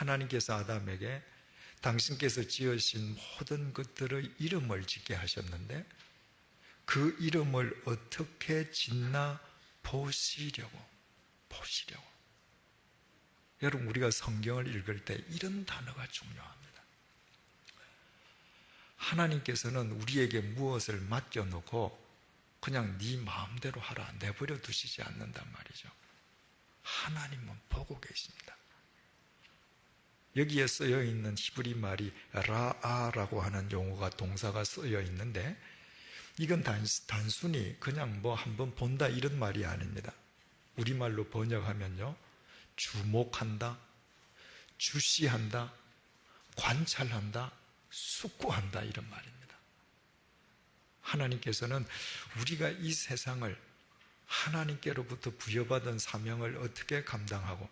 하나님께서 아담에게 당신께서 지으신 모든 것들의 이름을 짓게 하셨는데 그 이름을 어떻게 짓나 보시려고. 여러분, 우리가 성경을 읽을 때 이런 단어가 중요합니다. 하나님께서는 우리에게 무엇을 맡겨놓고 그냥 네 마음대로 하라 내버려 두시지 않는단 말이죠. 하나님은 보고 계십니다. 여기에 쓰여 있는 히브리 말이 라아라고 하는 용어가 동사가 쓰여 있는데 이건 단순히 그냥 뭐 한번 본다 이런 말이 아닙니다. 우리말로 번역하면요, 주목한다, 주시한다, 관찰한다, 숙고한다 이런 말입니다. 하나님께서는 우리가 이 세상을 하나님께로부터 부여받은 사명을 어떻게 감당하고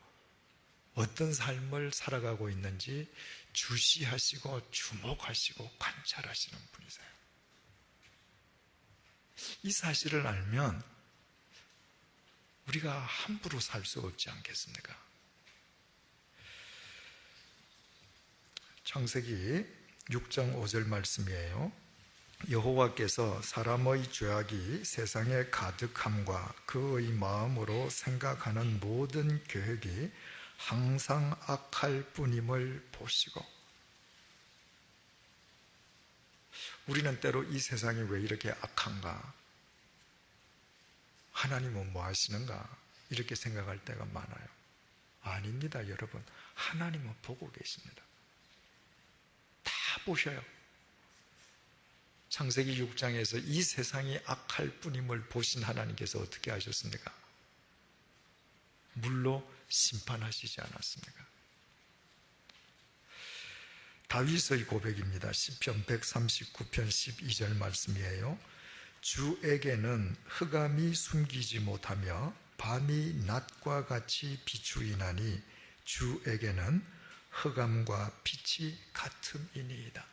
어떤 삶을 살아가고 있는지 주시하시고 주목하시고 관찰하시는 분이세요. 이 사실을 알면 우리가 함부로 살 수 없지 않겠습니까? 창세기 6장 5절 말씀이에요. 여호와께서 사람의 죄악이 세상에 가득함과 그의 마음으로 생각하는 모든 계획이 항상 악할 뿐임을 보시고. 우리는 때로 이 세상이 왜 이렇게 악한가? 하나님은 뭐 하시는가? 이렇게 생각할 때가 많아요. 아닙니다, 여러분. 하나님은 보고 계십니다. 다 보셔요. 창세기 6장에서 이 세상이 악할 뿐임을 보신 하나님께서 어떻게 하셨습니까? 물로 심판하시지 않았습니까? 다윗의 고백입니다. 시편 139편 12절 말씀이에요. 주에게는 흑암이 숨기지 못하며 밤이 낮과 같이 비추이나니 주에게는 흑암과 빛이 같음이니이다.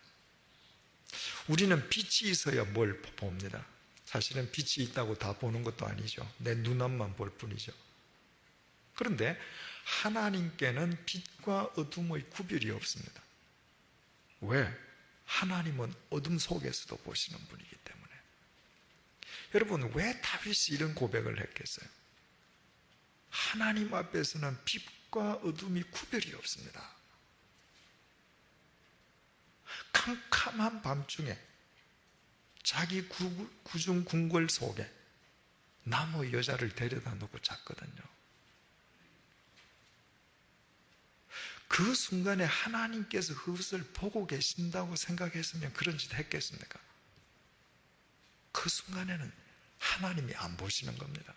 우리는 빛이 있어야 뭘 봅니다. 사실은 빛이 있다고 다 보는 것도 아니죠. 내 눈앞만 볼 뿐이죠. 그런데 하나님께는 빛과 어둠의 구별이 없습니다. 왜? 하나님은 어둠 속에서도 보시는 분이기 때문에. 여러분, 왜 다윗이 이런 고백을 했겠어요? 하나님 앞에서는 빛과 어둠이 구별이 없습니다. 캄캄한 밤중에 자기 구중 궁궐 속에 나무 여자를 데려다 놓고 잤거든요. 그 순간에 하나님께서 그것을 보고 계신다고 생각했으면 그런 짓 했겠습니까? 그 순간에는 하나님이 안 보시는 겁니다.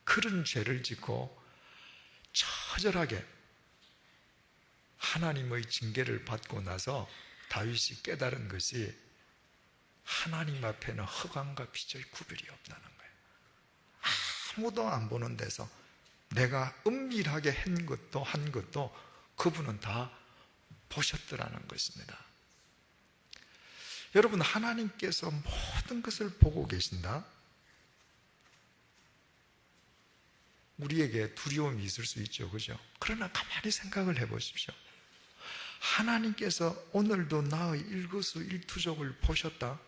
그런 죄를 짓고 처절하게 하나님의 징계를 받고 나서 다윗이 깨달은 것이 하나님 앞에는 흑암과 빛의 구별이 없다는 거예요. 아무도 안 보는 데서 내가 은밀하게 한 것도 그분은 다 보셨더라는 것입니다. 여러분, 하나님께서 모든 것을 보고 계신다? 우리에게 두려움이 있을 수 있죠, 그죠? 그러나 가만히 생각을 해보십시오. 하나님께서 오늘도 나의 일거수일투족을 보셨다?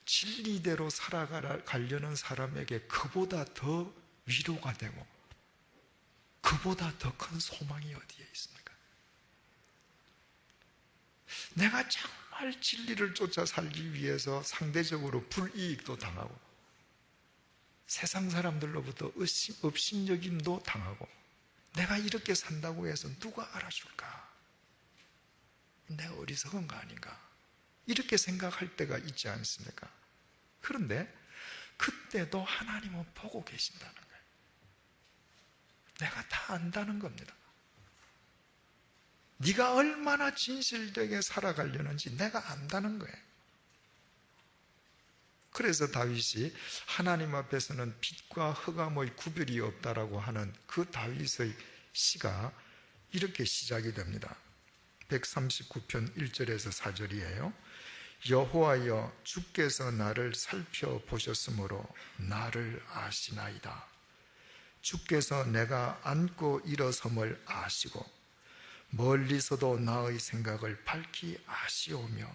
진리대로 살아가려는 사람에게 그보다 더 위로가 되고 그보다 더 큰 소망이 어디에 있습니까? 내가 정말 진리를 쫓아 살기 위해서 상대적으로 불이익도 당하고 세상 사람들로부터 업신여김도 당하고 내가 이렇게 산다고 해서 누가 알아줄까? 내가 어리석은 거 아닌가? 이렇게 생각할 때가 있지 않습니까? 그런데 그때도 하나님은 보고 계신다는 거예요. 내가 다 안다는 겁니다. 네가 얼마나 진실되게 살아가려는지 내가 안다는 거예요. 그래서 다윗이 하나님 앞에서는 빛과 흑암의 구별이 없다라고 하는 그 다윗의 시가 이렇게 시작이 됩니다. 139편 1절에서 4절이에요. 여호와여, 주께서 나를 살펴보셨으므로 나를 아시나이다. 주께서 내가 앉고 일어섬을 아시고 멀리서도 나의 생각을 밝히 아시오며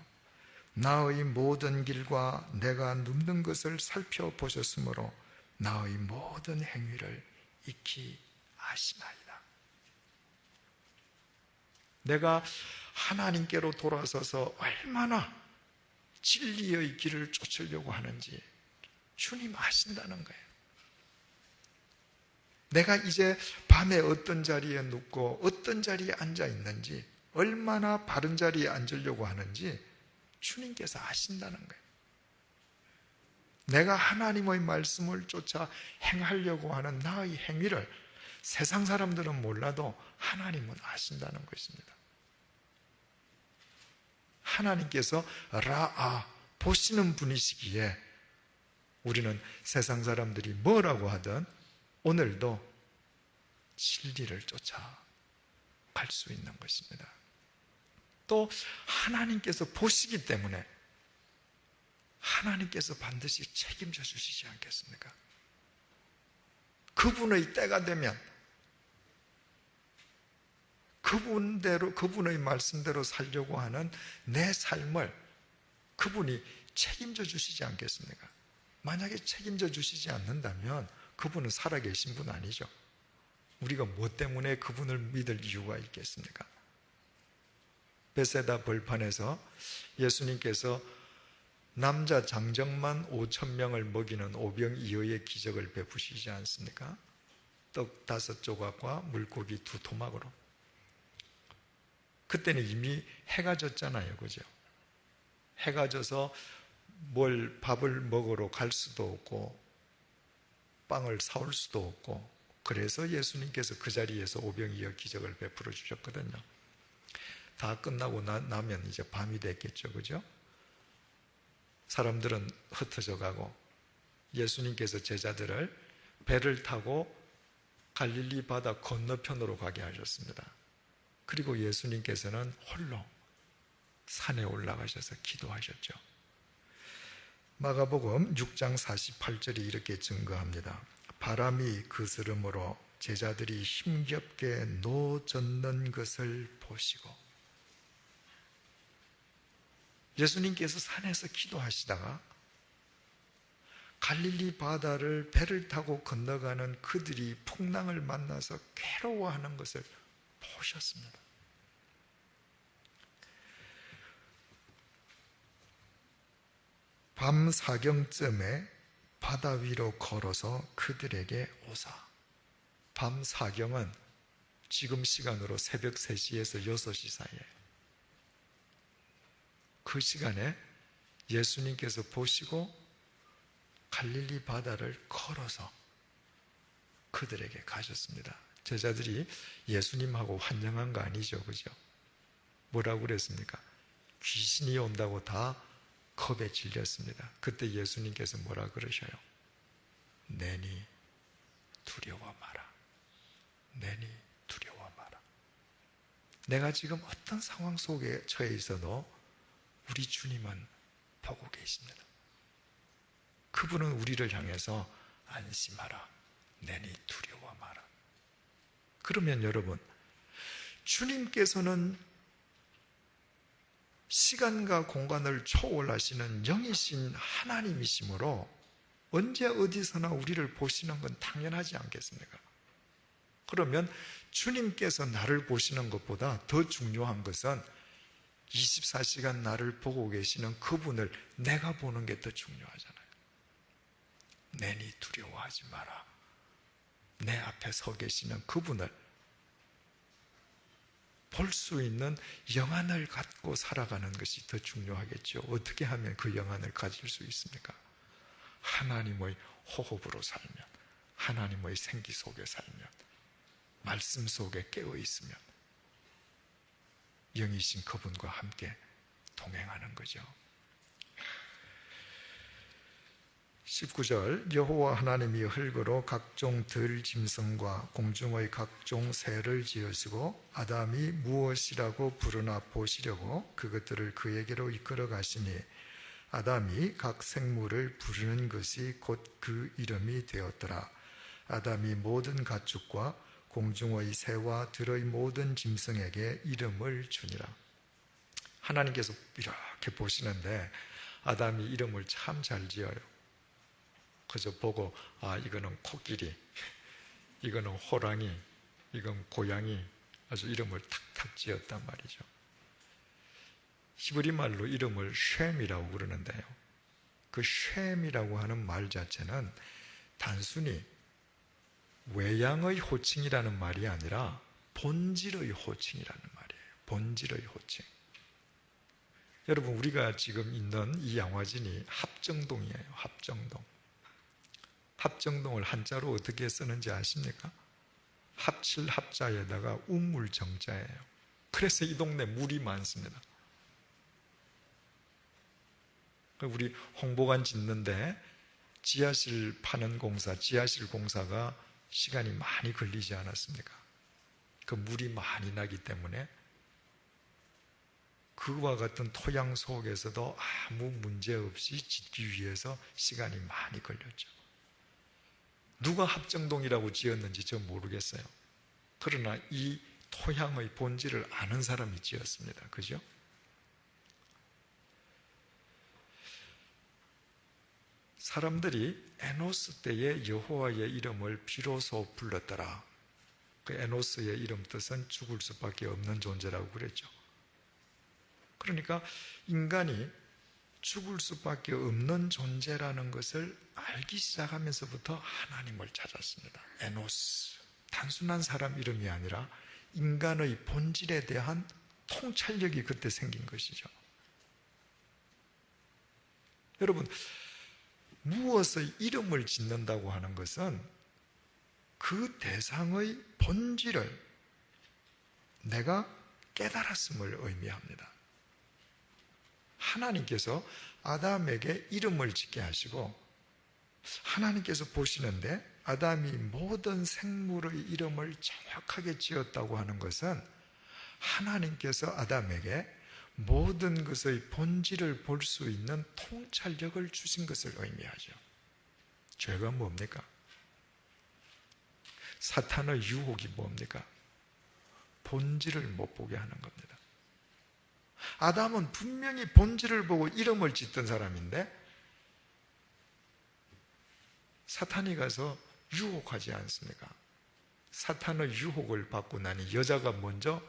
나의 모든 길과 내가 눕는 것을 살펴보셨으므로 나의 모든 행위를 익히 아시나이다. 내가 하나님께로 돌아서서 얼마나 진리의 길을 쫓으려고 하는지 주님 아신다는 거예요. 내가 이제 밤에 어떤 자리에 눕고 어떤 자리에 앉아 있는지, 얼마나 바른 자리에 앉으려고 하는지 주님께서 아신다는 거예요. 내가 하나님의 말씀을 쫓아 행하려고 하는 나의 행위를 세상 사람들은 몰라도 하나님은 아신다는 것입니다. 하나님께서 라아 보시는 분이시기에 우리는 세상 사람들이 뭐라고 하든 오늘도 진리를 쫓아 갈 수 있는 것입니다. 또 하나님께서 보시기 때문에 하나님께서 반드시 책임져 주시지 않겠습니까? 그분의 때가 되면 그분의 말씀대로 살려고 하는 내 삶을 그분이 책임져 주시지 않겠습니까? 만약에 책임져 주시지 않는다면 그분은 살아계신 분 아니죠. 우리가 뭐 때문에 그분을 믿을 이유가 있겠습니까? 베세다 벌판에서 예수님께서 남자 장정만 5,000명을 먹이는 오병이어의 기적을 베푸시지 않습니까? 떡 5조각과 물고기 2토막으로. 그때는 이미 해가 졌잖아요, 그죠? 해가 져서 밥을 먹으러 갈 수도 없고 빵을 사올 수도 없고, 그래서 예수님께서 그 자리에서 오병이어 기적을 베풀어 주셨거든요. 다 끝나고 나면 이제 밤이 됐겠죠, 그죠? 사람들은 흩어져 가고 예수님께서 제자들을 배를 타고 갈릴리 바다 건너편으로 가게 하셨습니다. 그리고 예수님께서는 홀로 산에 올라가셔서 기도하셨죠. 마가복음 6장 48절이 이렇게 증거합니다. 바람이 그스름으로 제자들이 힘겹게 노젓는 것을 보시고, 예수님께서 산에서 기도하시다가 갈릴리 바다를 배를 타고 건너가는 그들이 풍랑을 만나서 괴로워하는 것을 보셨습니다. 밤 사경쯤에 바다 위로 걸어서 그들에게 오사. 밤 사경은 지금 시간으로 새벽 3시에서 6시 사이에, 그 시간에 예수님께서 보시고 갈릴리 바다를 걸어서 그들에게 가셨습니다. 제자들이 예수님하고 환영한 거 아니죠, 그죠? 뭐라고 그랬습니까? 귀신이 온다고 다 겁에 질렸습니다. 그때 예수님께서 뭐라 그러셔요? 내니 두려워 마라. 내니 두려워 마라. 내가 지금 어떤 상황 속에 처해 있어도 우리 주님은 보고 계십니다. 그분은 우리를 향해서 안심하라. 내니 두려워 마라. 그러면 여러분, 주님께서는 시간과 공간을 초월하시는 영이신 하나님이시므로 언제 어디서나 우리를 보시는 건 당연하지 않겠습니까? 그러면 주님께서 나를 보시는 것보다 더 중요한 것은 24시간 나를 보고 계시는 그분을 내가 보는 게 더 중요하잖아요. 내니 두려워하지 마라. 내 앞에 서 계시는 그분을 볼 수 있는 영안을 갖고 살아가는 것이 더 중요하겠죠. 어떻게 하면 그 영안을 가질 수 있습니까? 하나님의 호흡으로 살면, 하나님의 생기 속에 살면, 말씀 속에 깨어 있으면 영이신 그분과 함께 동행하는 거죠. 19절, 여호와 하나님이 흙으로 각종 들짐승과 공중의 각종 새를 지으시고 아담이 무엇이라고 부르나 보시려고 그것들을 그에게로 이끌어 가시니 아담이 각 생물을 부르는 것이 곧 그 이름이 되었더라. 아담이 모든 가축과 공중의 새와 들의 모든 짐승에게 이름을 주니라. 하나님께서 이렇게 보시는데 아담이 이름을 참 잘 지어요. 그저 보고 이거는 코끼리, 이거는 호랑이, 이건 고양이, 아주 이름을 탁탁 지었단 말이죠. 히브리 말로 이름을 쉔이라고 그러는데요, 그 쉔이라고 하는 말 자체는 단순히 외양의 호칭이라는 말이 아니라 본질의 호칭이라는 말이에요. 본질의 호칭. 여러분, 우리가 지금 있는 이 양화진이 합정동이에요. 합정동. 합정동을 한자로 어떻게 쓰는지 아십니까? 합칠 합자에다가 우물 정자예요. 그래서 이 동네 물이 많습니다. 우리 홍보관 짓는데 지하실 파는 공사, 지하실 공사가 시간이 많이 걸리지 않았습니까? 그 물이 많이 나기 때문에 그와 같은 토양 속에서도 아무 문제 없이 짓기 위해서 시간이 많이 걸렸죠. 누가 합정동이라고 지었는지 저 모르겠어요. 그러나 이 토양의 본질을 아는 사람이 지었습니다. 그죠? 사람들이 에노스 때에 여호와의 이름을 비로소 불렀더라. 그 에노스의 이름 뜻은 죽을 수밖에 없는 존재라고 그랬죠. 그러니까 인간이 죽을 수밖에 없는 존재라는 것을 알기 시작하면서부터 하나님을 찾았습니다. 에노스, 단순한 사람 이름이 아니라 인간의 본질에 대한 통찰력이 그때 생긴 것이죠. 여러분, 무엇의 이름을 짓는다고 하는 것은 그 대상의 본질을 내가 깨달았음을 의미합니다. 하나님께서 아담에게 이름을 짓게 하시고 하나님께서 보시는데 아담이 모든 생물의 이름을 정확하게 지었다고 하는 것은 하나님께서 아담에게 모든 것의 본질을 볼 수 있는 통찰력을 주신 것을 의미하죠. 죄가 뭡니까? 사탄의 유혹이 뭡니까? 본질을 못 보게 하는 겁니다. 아담은 분명히 본질을 보고 이름을 짓던 사람인데 사탄이 가서 유혹하지 않습니까? 사탄의 유혹을 받고 나니 여자가 먼저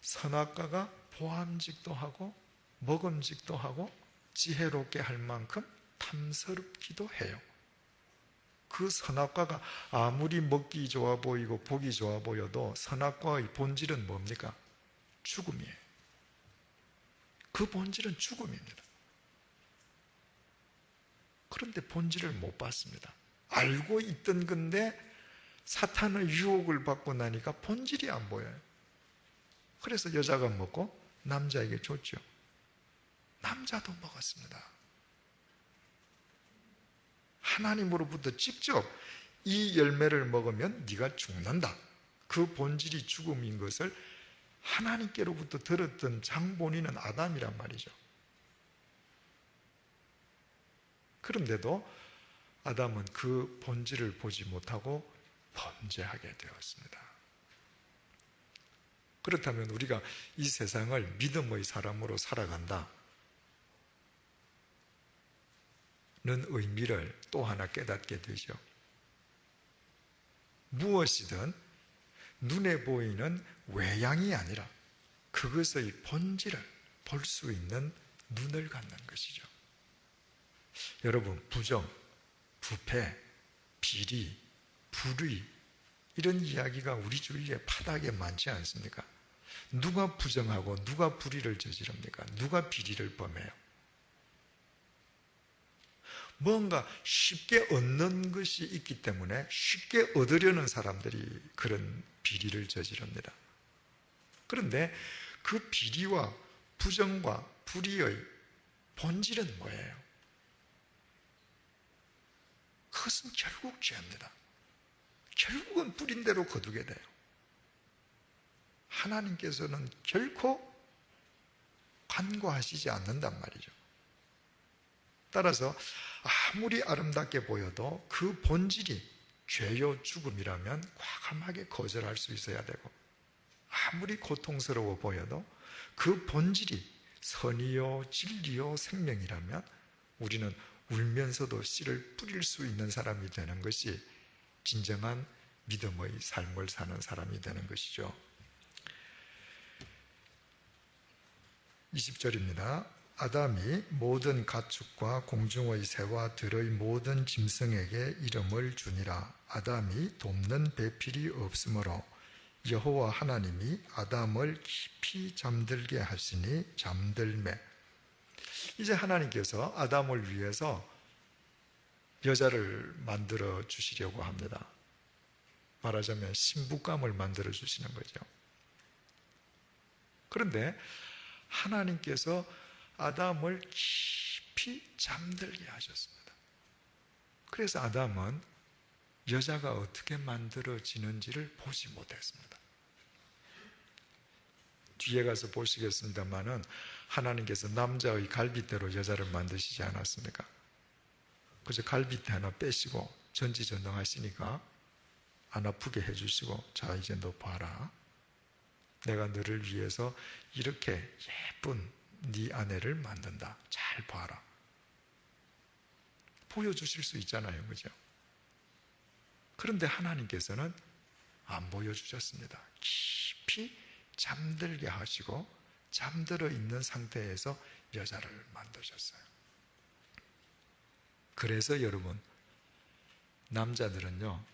선악과가 보암직도 하고 먹음직도 하고 지혜롭게 할 만큼 탐스럽기도 해요. 그 선악과가 아무리 먹기 좋아 보이고 보기 좋아 보여도 선악과의 본질은 뭡니까? 죽음이에요. 그 본질은 죽음입니다. 그런데 본질을 못 봤습니다. 알고 있던 건데 사탄의 유혹을 받고 나니까 본질이 안 보여요. 그래서 여자가 먹고 남자에게 줬죠. 남자도 먹었습니다. 하나님으로부터 직접 이 열매를 먹으면 네가 죽는다, 그 본질이 죽음인 것을 하나님께로부터 들었던 장본인은 아담이란 말이죠. 그런데도 아담은 그 본질을 보지 못하고 범죄하게 되었습니다. 그렇다면 우리가 이 세상을 믿음의 사람으로 살아간다는 의미를 또 하나 깨닫게 되죠. 무엇이든 눈에 보이는 외양이 아니라 그것의 본질을 볼 수 있는 눈을 갖는 것이죠. 여러분, 부정, 부패, 비리, 불의, 이런 이야기가 우리 주위에 파닥에 많지 않습니까? 누가 부정하고 누가 불의를 저지릅니까? 누가 비리를 범해요? 뭔가 쉽게 얻는 것이 있기 때문에 쉽게 얻으려는 사람들이 그런 비리를 저지릅니다. 그런데 그 비리와 부정과 불의의 본질은 뭐예요? 그것은 결국 죄입니다. 결국은 뿌린 대로 거두게 돼요. 하나님께서는 결코 간과하시지 않는단 말이죠. 따라서 아무리 아름답게 보여도 그 본질이 죄요 죽음이라면 과감하게 거절할 수 있어야 되고, 아무리 고통스러워 보여도 그 본질이 선이요 진리요 생명이라면 우리는 울면서도 씨를 뿌릴 수 있는 사람이 되는 것이 진정한 믿음의 삶을 사는 사람이 되는 것이죠. 20절입니다. 아담이 모든 가축과 공중의 새와 들의 모든 짐승에게 이름을 주니라. 아담이 돕는 배필이 없으므로 여호와 하나님이 아담을 깊이 잠들게 하시니 잠들매. 이제 하나님께서 아담을 위해서 여자를 만들어 주시려고 합니다. 말하자면 신부감을 만들어 주시는 거죠. 그런데 하나님께서 아담을 깊이 잠들게 하셨습니다. 그래서 아담은 여자가 어떻게 만들어지는지를 보지 못했습니다. 뒤에 가서 보시겠습니다만은 하나님께서 남자의 갈빗대로 여자를 만드시지 않았습니까? 그래서 갈빗대 하나 빼시고 전지전능하시니까 안 아프게 해주시고, 자 이제 너 봐라, 내가 너를 위해서 이렇게 예쁜 네 아내를 만든다, 잘 봐라. 보여주실 수 있잖아요, 그죠? 그런데 하나님께서는 안 보여주셨습니다. 깊이 잠들게 하시고 잠들어 있는 상태에서 여자를 만드셨어요. 그래서 여러분, 남자들은요,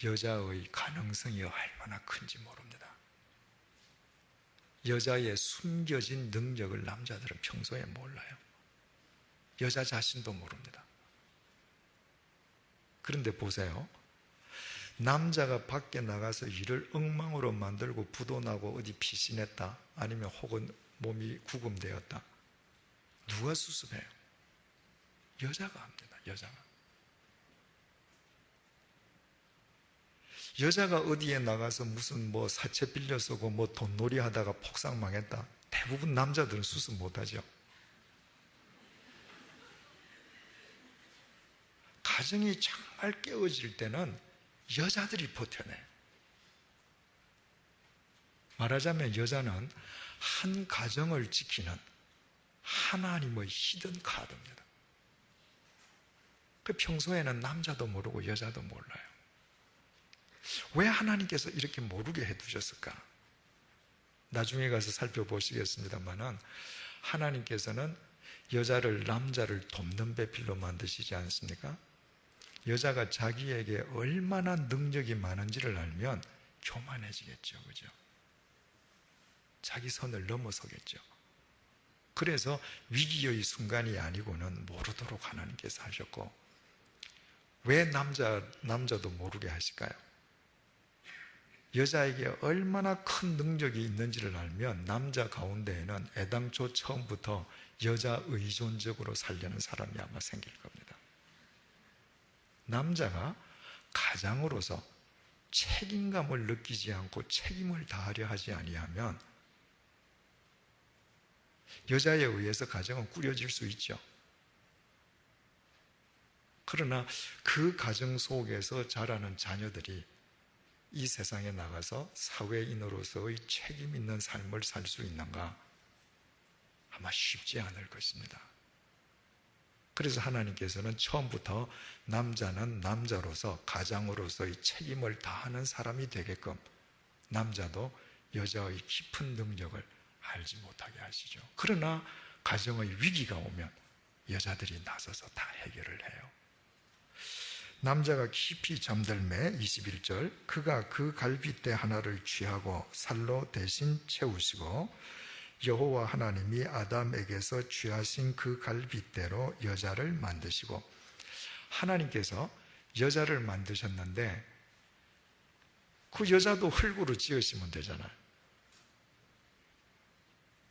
여자의 가능성이 얼마나 큰지 모릅니다. 여자의 숨겨진 능력을 남자들은 평소에 몰라요. 여자 자신도 모릅니다. 그런데 보세요. 남자가 밖에 나가서 일을 엉망으로 만들고 부도 나고 어디 피신했다, 아니면 혹은 몸이 구금되었다, 누가 수습해요? 여자가 합니다. 여자가 어디에 나가서 무슨 뭐 사채 빌려 쓰고 뭐 돈놀이 하다가 폭삭 망했다, 대부분 남자들은 수습 못하죠. 가정이 정말 깨어질 때는 여자들이 버텨내. 말하자면 여자는 한 가정을 지키는 하나님의 히든 카드입니다. 그 평소에는 남자도 모르고 여자도 몰라요. 왜 하나님께서 이렇게 모르게 해두셨을까? 나중에 가서 살펴보시겠습니다만은 하나님께서는 여자를 남자를 돕는 배필로 만드시지 않습니까? 여자가 자기에게 얼마나 능력이 많은지를 알면 교만해지겠죠, 그죠? 자기 선을 넘어서겠죠. 그래서 위기의 순간이 아니고는 모르도록 하나님께서 하셨고, 왜 남자도 모르게 하실까요? 여자에게 얼마나 큰 능력이 있는지를 알면 남자 가운데에는 애당초 처음부터 여자 의존적으로 살려는 사람이 아마 생길 겁니다. 남자가 가장으로서 책임감을 느끼지 않고 책임을 다하려 하지 아니하면 여자에 의해서 가정은 꾸려질 수 있죠. 그러나 그 가정 속에서 자라는 자녀들이 이 세상에 나가서 사회인으로서의 책임 있는 삶을 살 수 있는가? 아마 쉽지 않을 것입니다. 그래서 하나님께서는 처음부터 남자는 남자로서 가장으로서의 책임을 다하는 사람이 되게끔 남자도 여자의 깊은 능력을 알지 못하게 하시죠. 그러나 가정의 위기가 오면 여자들이 나서서 다 해결을 해요. 남자가 깊이 잠들매 21절, 그가 그 갈빗대 하나를 취하고 살로 대신 채우시고 여호와 하나님이 아담에게서 취하신 그 갈빗대로 여자를 만드시고, 하나님께서 여자를 만드셨는데 그 여자도 흙으로 지으시면 되잖아요.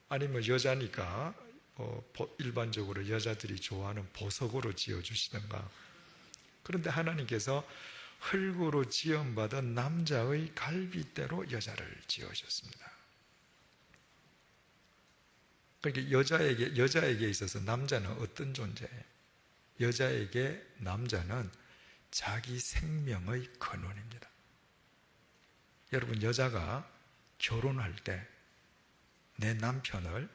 아니면 여자니까 일반적으로 여자들이 좋아하는 보석으로 지어주시든가. 그런데 하나님께서 흙으로 지음받은 남자의 갈빗대로 여자를 지으셨습니다. 그러니까 여자에게 있어서 남자는 어떤 존재예요? 여자에게 남자는 자기 생명의 근원입니다. 여러분, 여자가 결혼할 때 내 남편을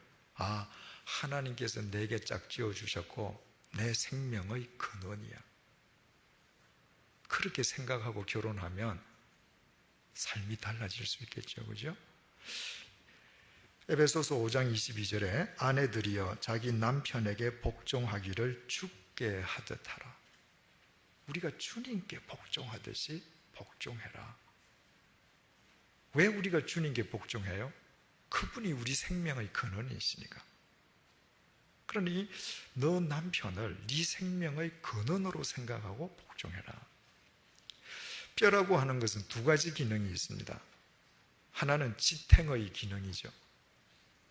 하나님께서 내게 짝지어 주셨고 내 생명의 근원이야, 그렇게 생각하고 결혼하면 삶이 달라질 수 있겠죠. 그죠? 에베소서 5장 22절에 아내들이여 자기 남편에게 복종하기를 주께 하듯 하라. 우리가 주님께 복종하듯이 복종해라. 왜 우리가 주님께 복종해요? 그분이 우리 생명의 근원이시니까. 그러니 너 남편을 네 생명의 근원으로 생각하고 복종해라. 뼈라고 하는 것은 두 가지 기능이 있습니다. 하나는 지탱의 기능이죠.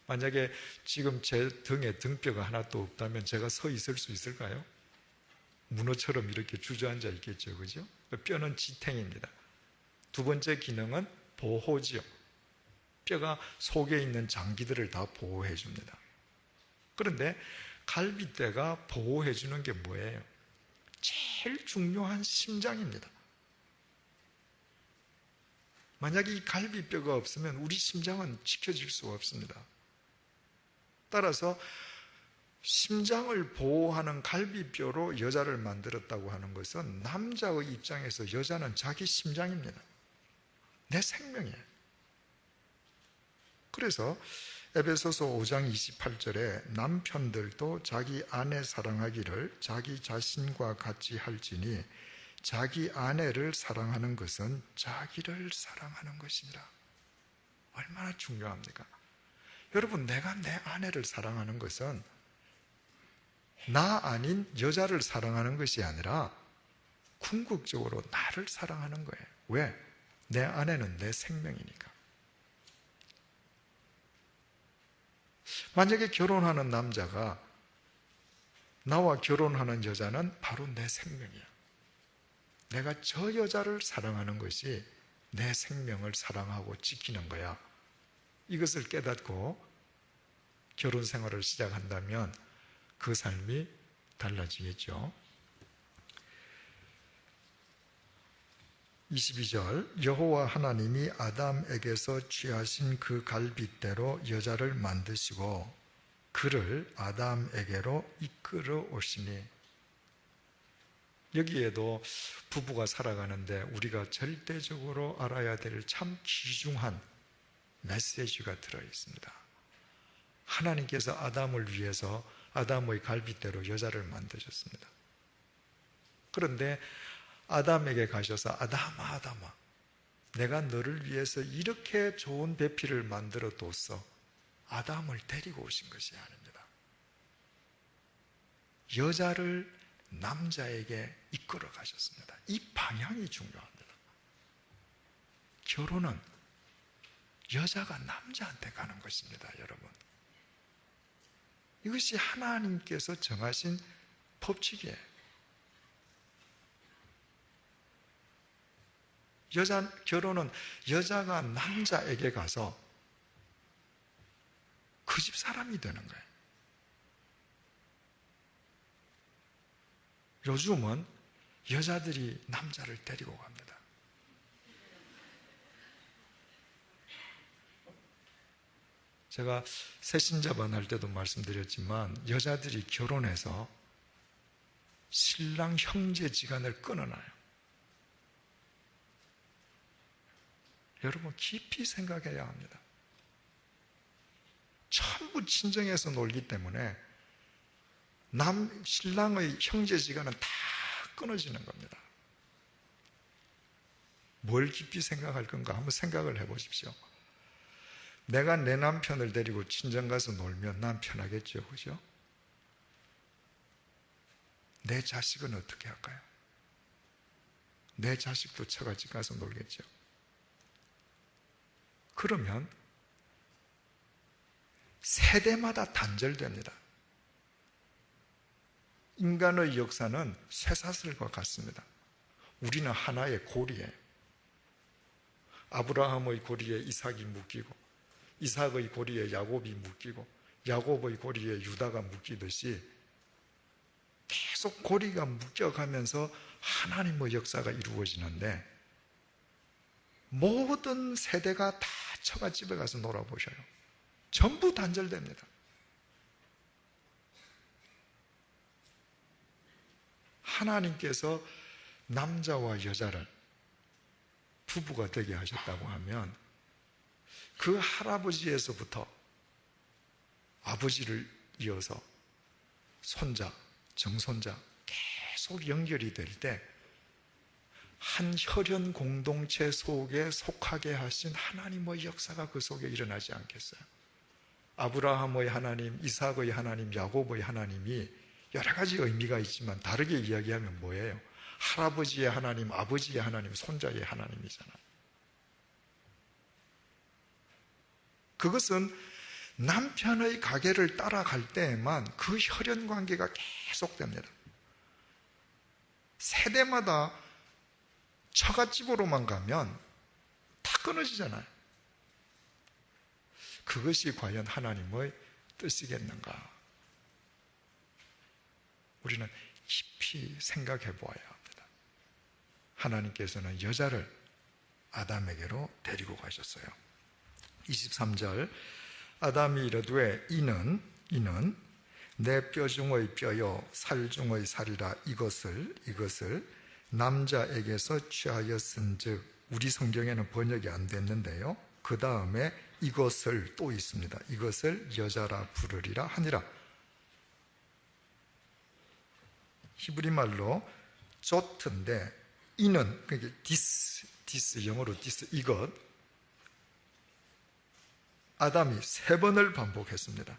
만약에 지금 제 등에 등뼈가 하나도 없다면 제가 서 있을 수 있을까요? 문어처럼 이렇게 주저앉아 있겠죠. 그죠? 뼈는 지탱입니다. 두 번째 기능은 보호지요. 뼈가 속에 있는 장기들을 다 보호해 줍니다. 그런데 갈비뼈가 보호해 주는 게 뭐예요? 제일 중요한 심장입니다. 만약에 이 갈비뼈가 없으면 우리 심장은 지켜질 수가 없습니다. 따라서 심장을 보호하는 갈비뼈로 여자를 만들었다고 하는 것은 남자의 입장에서 여자는 자기 심장입니다. 내 생명이에요. 그래서 에베소서 5장 28절에 남편들도 자기 아내 사랑하기를 자기 자신과 같이 할지니 자기 아내를 사랑하는 것은 자기를 사랑하는 것이니라. 얼마나 중요합니까? 여러분, 내가 내 아내를 사랑하는 것은 나 아닌 여자를 사랑하는 것이 아니라 궁극적으로 나를 사랑하는 거예요. 왜? 내 아내는 내 생명이니까. 만약에 결혼하는 남자가 나와 결혼하는 여자는 바로 내 생명이야. 내가 저 여자를 사랑하는 것이 내 생명을 사랑하고 지키는 거야. 이것을 깨닫고 결혼 생활을 시작한다면 그 삶이 달라지겠죠. 22절 여호와 하나님이 아담에게서 취하신 그 갈빗대로 여자를 만드시고 그를 아담에게로 이끌어 오시니. 여기에도 부부가 살아가는데 우리가 절대적으로 알아야 될 참 귀중한 메시지가 들어있습니다. 하나님께서 아담을 위해서 아담의 갈빗대로 여자를 만드셨습니다. 그런데 아담에게 가셔서 아담아, 내가 너를 위해서 이렇게 좋은 배필을 만들어 뒀어. 아담을 데리고 오신 것이 아닙니다. 여자를 남자에게 이끌어 가셨습니다. 이 방향이 중요합니다. 결혼은 여자가 남자한테 가는 것입니다, 여러분. 이것이 하나님께서 정하신 법칙이에요. 결혼은 여자가 남자에게 가서 그 집 사람이 되는 거예요. 요즘은 여자들이 남자를 데리고 갑니다. 제가 새신자반 할 때도 말씀드렸지만 여자들이 결혼해서 신랑 형제지간을 끊어놔요. 여러분, 깊이 생각해야 합니다. 전부 친정에서 놀기 때문에 신랑의 형제지간은 다 끊어지는 겁니다. 뭘 깊이 생각할 건가 한번 생각을 해보십시오. 내가 내 남편을 데리고 친정 가서 놀면 난 편하겠죠, 그죠? 내 자식은 어떻게 할까요? 내 자식도 처갓집 가서 놀겠죠. 그러면 세대마다 단절됩니다. 인간의 역사는 쇠사슬과 같습니다. 우리는 하나의 고리예요. 아브라함의 고리에 이삭이 묶이고 이삭의 고리에 야곱이 묶이고 야곱의 고리에 유다가 묶이듯이 계속 계속 고리가 묶여가면서 하나님의 역사가 이루어지는데, 모든 세대가 다 처갓집에 가서 놀아보셔요. 전부 단절됩니다. 하나님께서 남자와 여자를 부부가 되게 하셨다고 하면 그 할아버지에서부터 아버지를 이어서 손자, 정손자 계속 연결이 될 때 한 혈연 공동체 속에 속하게 하신 하나님의 역사가 그 속에 일어나지 않겠어요? 아브라함의 하나님, 이삭의 하나님, 야곱의 하나님이 여러 가지 의미가 있지만 다르게 이야기하면 뭐예요? 할아버지의 하나님, 아버지의 하나님, 손자의 하나님이잖아요. 그것은 남편의 가계를 따라갈 때에만 그 혈연 관계가 계속됩니다. 세대마다 처갓집으로만 가면 다 끊어지잖아요. 그것이 과연 하나님의 뜻이겠는가? 우리는 깊이 생각해 보아야 합니다. 하나님께서는 여자를 아담에게로 데리고 가셨어요. 23절, 아담이 이르되 이는 내 뼈 중의 뼈요 살 중의 살이라 이것을 남자에게서 취하였은즉, 우리 성경에는 번역이 안 됐는데요, 그 다음에 이것을 또 있습니다. 이것을 여자라 부르리라 하니라. 히브리 말로 조트인데, 이는 그게 디스 영어로 디스, 이것, 아담이 3번을 반복했습니다.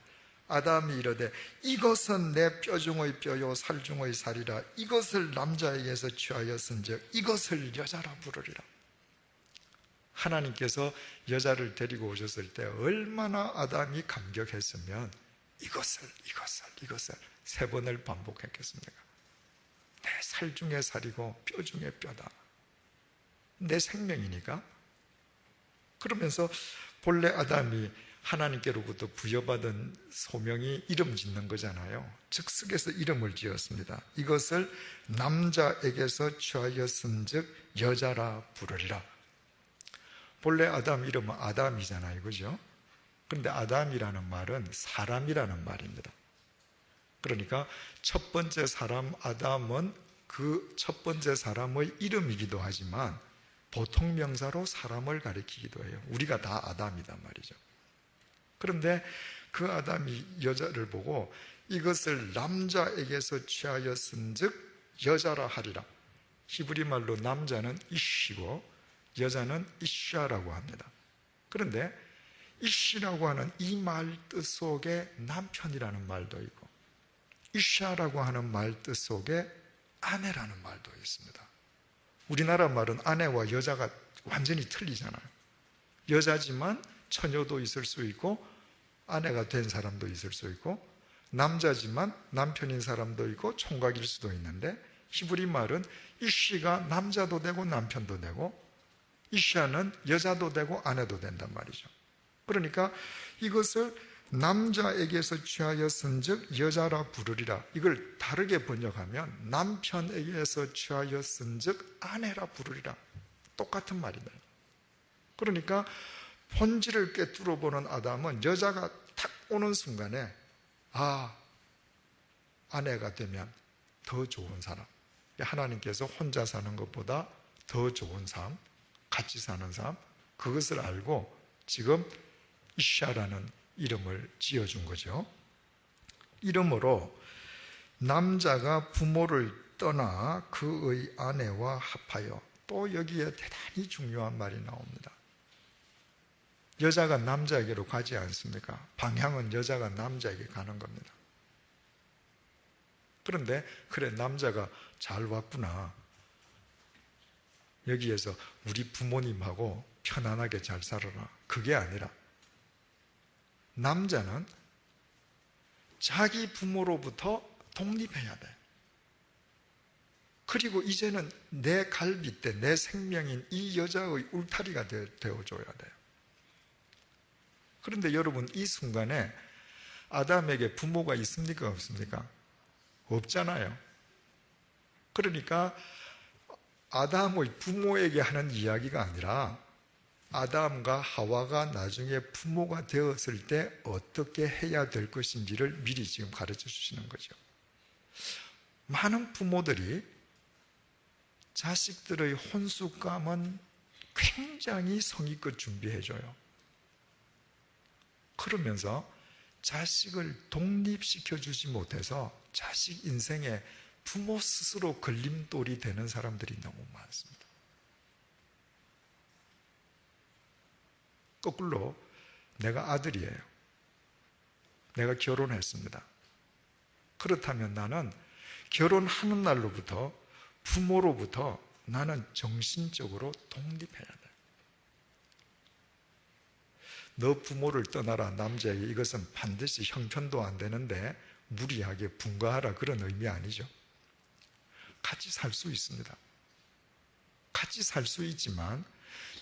아담이 이르되 이것은 내 뼈 중의 뼈요 살 중의 살이라 이것을 남자에게서 취하였은즉 이것을 여자라 부르리라. 하나님께서 여자를 데리고 오셨을 때 얼마나 아담이 감격했으면 이것을 3번을 반복했겠습니까? 내 살 중에 살이고 뼈 중에 뼈다. 내 생명이니까. 그러면서 본래 아담이 하나님께로부터 부여받은 소명이 이름 짓는 거잖아요. 즉석에서 이름을 지었습니다. 이것을 남자에게서 취하였은즉 여자라 부르리라. 본래 아담 이름은 아담이잖아요, 그죠? 그런데 아담이라는 말은 사람이라는 말입니다. 그러니까 첫 번째 사람 아담은 그 첫 번째 사람의 이름이기도 하지만 보통 명사로 사람을 가리키기도 해요. 우리가 다 아담이단 말이죠. 그런데 그 아담이 여자를 보고 이것을 남자에게서 취하였은즉 여자라 하리라. 히브리 말로 남자는 이쉬고 여자는 이샤라고 합니다. 그런데 이쉬라고 하는 이 말 뜻 속에 남편이라는 말도 있고 이샤라고 하는 말 뜻 속에 아내라는 말도 있습니다. 우리나라 말은 아내와 여자가 완전히 틀리잖아요. 여자지만 처녀도 있을 수 있고 아내가 된 사람도 있을 수 있고, 남자지만 남편인 사람도 있고 총각일 수도 있는데, 히브리 말은 이씨가 남자도 되고 남편도 되고 이샤는 여자도 되고 아내도 된단 말이죠. 그러니까 이것을 남자에게서 취하였은즉 여자라 부르리라. 이걸 다르게 번역하면 남편에게서 취하였은즉 아내라 부르리라. 똑같은 말이다. 그러니까 본질을 꿰뚫어 보는 아담은 여자가 탁 오는 순간에 아내가 되면 더 좋은 사람, 하나님께서 혼자 사는 것보다 더 좋은 삶, 같이 사는 삶, 그것을 알고 지금 이샤라는 이름을 지어준 거죠. 이름으로 남자가 부모를 떠나 그의 아내와 합하여, 또 여기에 대단히 중요한 말이 나옵니다. 여자가 남자에게로 가지 않습니까? 방향은 여자가 남자에게 가는 겁니다. 그런데 그래, 남자가 잘 왔구나, 여기에서 우리 부모님하고 편안하게 잘 살아라, 그게 아니라 남자는 자기 부모로부터 독립해야 돼. 그리고 이제는 내 갈빗대, 내 생명인 이 여자의 울타리가 되어줘야 돼요. 그런데 여러분, 이 순간에 아담에게 부모가 있습니까? 없습니까? 없잖아요. 그러니까 아담의 부모에게 하는 이야기가 아니라 아담과 하와가 나중에 부모가 되었을 때 어떻게 해야 될 것인지를 미리 지금 가르쳐 주시는 거죠. 많은 부모들이 자식들의 혼숙감은 굉장히 성의껏 준비해줘요. 그러면서 자식을 독립시켜 주지 못해서 자식 인생에 부모 스스로 걸림돌이 되는 사람들이 너무 많습니다. 거꾸로 내가 아들이에요. 내가 결혼했습니다. 그렇다면 나는 결혼하는 날로부터 부모로부터 나는 정신적으로 독립해야 돼. 너 부모를 떠나라 남자에게 이것은 반드시 형편도 안 되는데 무리하게 분가하라 그런 의미 아니죠. 같이 살 수 있습니다. 같이 살 수 있지만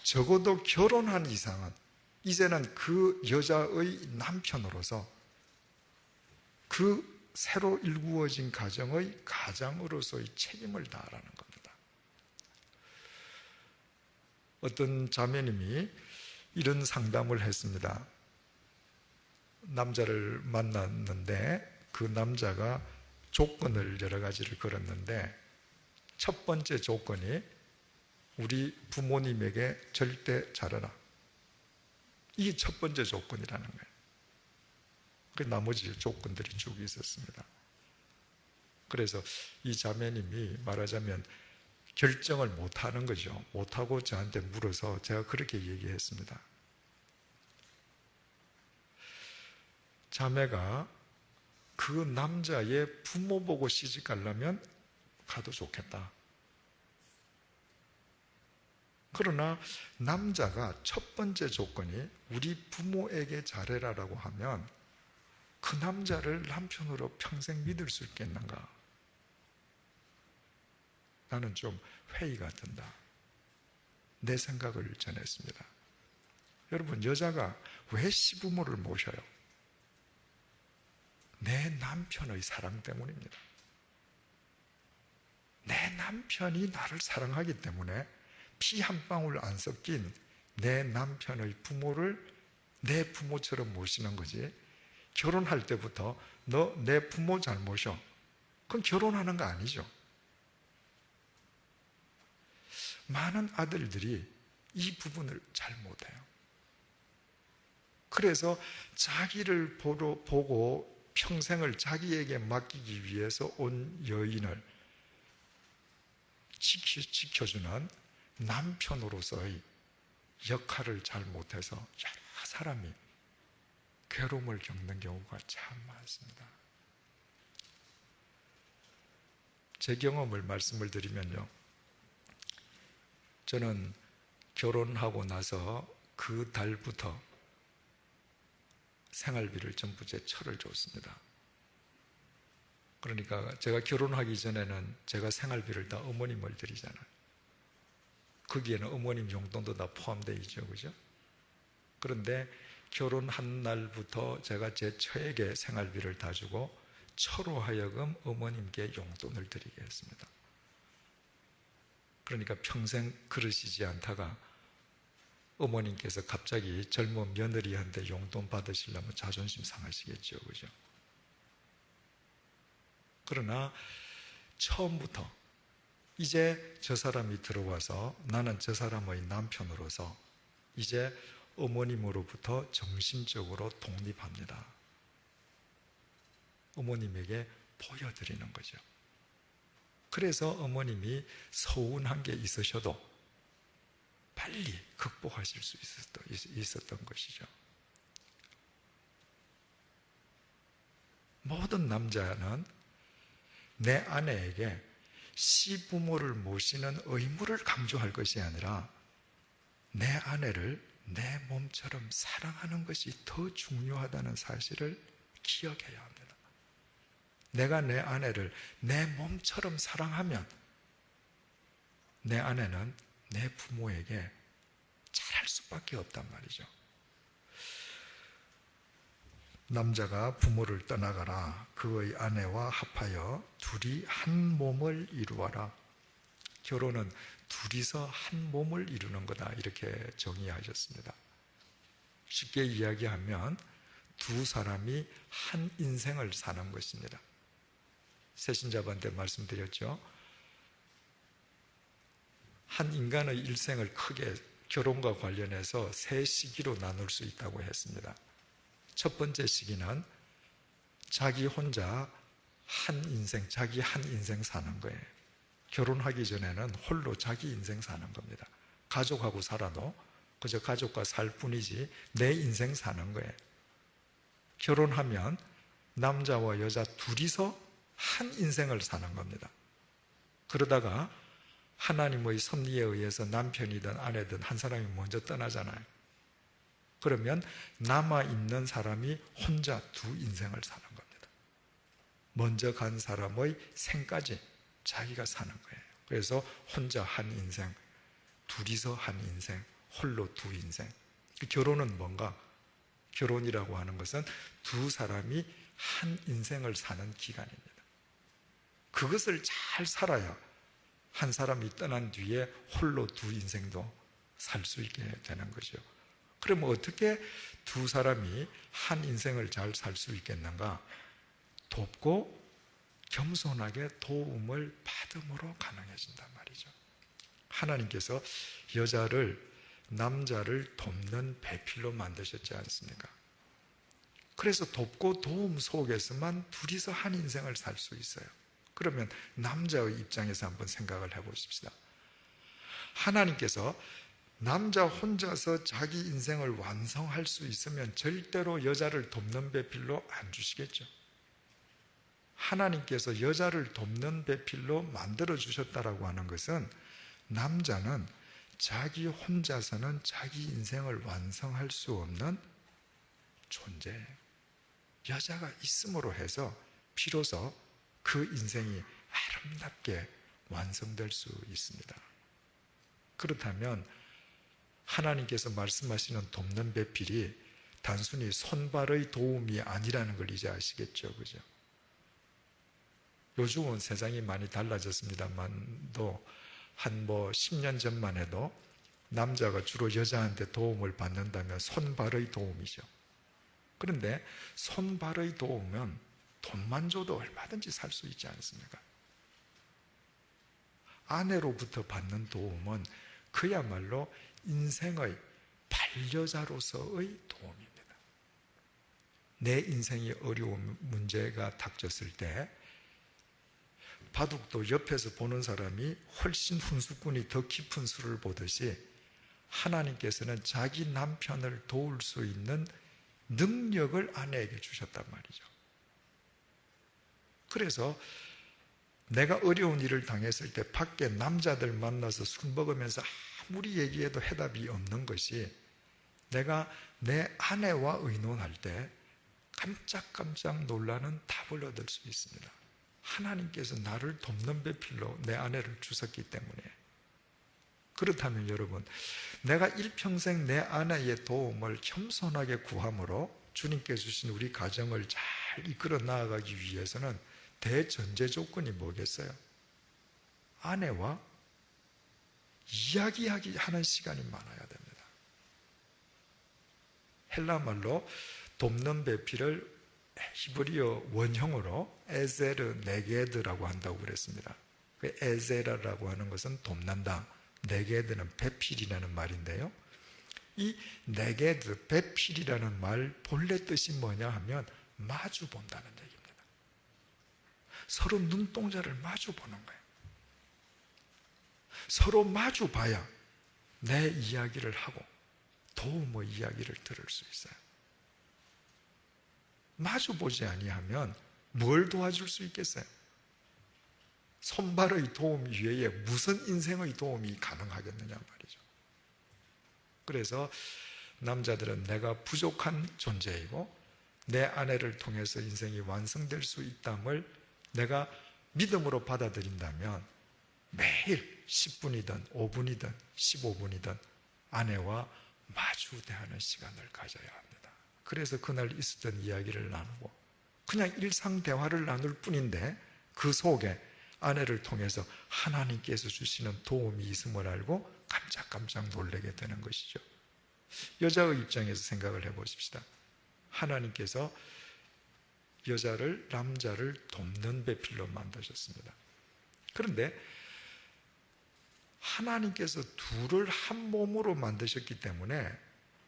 적어도 결혼한 이상은 이제는 그 여자의 남편으로서 그 새로 일구어진 가정의 가장으로서의 책임을 다하라는 겁니다. 어떤 자매님이 이런 상담을 했습니다. 남자를 만났는데 그 남자가 조건을 여러 가지를 걸었는데 첫 번째 조건이 우리 부모님에게 절대 잘하라. 이게 첫 번째 조건이라는 거예요. 그 나머지 조건들이 쭉 있었습니다. 그래서 이 자매님이 말하자면 결정을 못하는 거죠. 못하고 저한테 물어서 제가 그렇게 얘기했습니다. 자매가 그 남자의 부모 보고 시집 가려면 가도 좋겠다. 그러나 남자가 첫 번째 조건이 우리 부모에게 잘해라라고 하면 그 남자를 남편으로 평생 믿을 수 있겠는가? 나는 좀 회의가 든다. 내 생각을 전했습니다. 여러분, 여자가 왜 시부모를 모셔요? 내 남편의 사랑 때문입니다. 내 남편이 나를 사랑하기 때문에 피 한 방울 안 섞인 내 남편의 부모를 내 부모처럼 모시는 거지. 결혼할 때부터 너 내 부모 잘 모셔. 그건 결혼하는 거 아니죠. 많은 아들들이 이 부분을 잘 못해요. 그래서 자기를 보고 평생을 자기에게 맡기기 위해서 온 여인을 지켜주는 남편으로서의 역할을 잘 못해서 여러 사람이 괴로움을 겪는 경우가 참 많습니다. 제 경험을 말씀을 드리면요, 저는 결혼하고 나서 그 달부터 생활비를 전부 제 철을 줬습니다. 그러니까 제가 결혼하기 전에는 제가 생활비를 다 어머님을 드리잖아요. 거기에는 어머님 용돈도 다 포함되어 있죠, 그죠? 그런데 결혼한 날부터 제가 제 처에게 생활비를 다 주고 처로 하여금 어머님께 용돈을 드리게 했습니다. 그러니까 평생 그러시지 않다가 어머님께서 갑자기 젊은 며느리한테 용돈 받으시려면 자존심 상하시겠죠, 그죠? 그러나 처음부터 이제 저 사람이 들어와서 나는 저 사람의 남편으로서 이제 어머님으로부터 정신적으로 독립합니다. 어머님에게 보여드리는 거죠. 그래서 어머님이 서운한 게 있으셔도 빨리 극복하실 수 있었던 것이죠. 모든 남자는 내 아내에게 시부모를 모시는 의무를 강조할 것이 아니라 내 아내를 내 몸처럼 사랑하는 것이 더 중요하다는 사실을 기억해야 합니다. 내가 내 아내를 내 몸처럼 사랑하면 내 아내는 내 부모에게 잘할 수밖에 없단 말이죠. 남자가 부모를 떠나가라. 그의 아내와 합하여 둘이 한 몸을 이루어라. 결혼은 둘이서 한 몸을 이루는 거다. 이렇게 정의하셨습니다. 쉽게 이야기하면 두 사람이 한 인생을 사는 것입니다. 새신자분한테 말씀드렸죠. 한 인간의 일생을 크게 결혼과 관련해서 세 시기로 나눌 수 있다고 했습니다. 첫 번째 시기는 자기 혼자 한 인생, 자기 한 인생 사는 거예요. 결혼하기 전에는 홀로 자기 인생 사는 겁니다. 가족하고 살아도 그저 가족과 살 뿐이지 내 인생 사는 거예요. 결혼하면 남자와 여자 둘이서 한 인생을 사는 겁니다. 그러다가 하나님의 섭리에 의해서 남편이든 아내든 한 사람이 먼저 떠나잖아요. 그러면 남아있는 사람이 혼자 두 인생을 사는 겁니다. 먼저 간 사람의 생까지 자기가 사는 거예요. 그래서 혼자 한 인생, 둘이서 한 인생, 홀로 두 인생. 결혼은 뭔가? 결혼이라고 하는 것은 두 사람이 한 인생을 사는 기간입니다. 그것을 잘 살아야 한 사람이 떠난 뒤에 홀로 두 인생도 살 수 있게 되는 거죠. 그러면 어떻게 두 사람이 한 인생을 잘 살 수 있겠는가? 돕고 겸손하게 도움을 받음으로 가능해진단 말이죠. 하나님께서 여자를 남자를 돕는 배필로 만드셨지 않습니까? 그래서 돕고 도움 속에서만 둘이서 한 인생을 살 수 있어요. 그러면 남자의 입장에서 한번 생각을 해보십시다. 하나님께서 남자 혼자서 자기 인생을 완성할 수 있으면 절대로 여자를 돕는 배필로 안 주시겠죠. 하나님께서 여자를 돕는 배필로 만들어 주셨다라고 하는 것은 남자는 자기 혼자서는 자기 인생을 완성할 수 없는 존재예요. 여자가 있음으로 해서 비로소 그 인생이 아름답게 완성될 수 있습니다. 그렇다면 하나님께서 말씀하시는 돕는 배필이 단순히 손발의 도움이 아니라는 걸 이제 아시겠죠, 그죠? 요즘은 세상이 많이 달라졌습니다만도 한 10년 전만 해도 남자가 주로 여자한테 도움을 받는다면 손발의 도움이죠. 그런데 손발의 도움은 돈만 줘도 얼마든지 살 수 있지 않습니까? 아내로부터 받는 도움은 그야말로 인생의 반려자로서의 도움입니다. 내 인생이 어려운 문제가 닥쳤을 때 바둑도 옆에서 보는 사람이 훨씬 훈수꾼이 더 깊은 수를 보듯이 하나님께서는 자기 남편을 도울 수 있는 능력을 아내에게 주셨단 말이죠. 그래서 내가 어려운 일을 당했을 때 밖에 남자들 만나서 술 먹으면서 아무리 얘기해도 해답이 없는 것이 내가 내 아내와 의논할 때 깜짝깜짝 놀라는 답을 얻을 수 있습니다. 하나님께서 나를 돕는 배필로 내 아내를 주셨기 때문에. 그렇다면 여러분, 내가 일평생 내 아내의 도움을 겸손하게 구함으로 주님께 주신 우리 가정을 잘 이끌어 나아가기 위해서는 대전제 조건이 뭐겠어요? 아내와 이야기하기 하는 시간이 많아야 됩니다. 헬라말로 돕는 배필을 히브리어 원형으로 에제르 네게드라고 한다고 그랬습니다. 그 에제라라고 하는 것은 돕는다, 네게드는 배필이라는 말인데요. 이 네게드, 배필이라는 말 본래 뜻이 뭐냐 하면 마주 본다는 얘기입니다. 서로 눈동자를 마주 보는 거예요. 서로 마주 봐야 내 이야기를 하고 도움의 이야기를 들을 수 있어요. 마주 보지 아니하면 뭘 도와줄 수 있겠어요? 손발의 도움 이외에 무슨 인생의 도움이 가능하겠느냐 말이죠. 그래서 남자들은 내가 부족한 존재이고 내 아내를 통해서 인생이 완성될 수 있담을 내가 믿음으로 받아들인다면 매일 10분이든 5분이든 15분이든 아내와 마주 대하는 시간을 가져야 합니다. 그래서 그날 있었던 이야기를 나누고 그냥 일상 대화를 나눌 뿐인데 그 속에 아내를 통해서 하나님께서 주시는 도움이 있음을 알고 깜짝깜짝 놀라게 되는 것이죠. 여자의 입장에서 생각을 해보십시다. 하나님께서 여자를, 남자를 돕는 배필로 만드셨습니다. 그런데 하나님께서 둘을 한 몸으로 만드셨기 때문에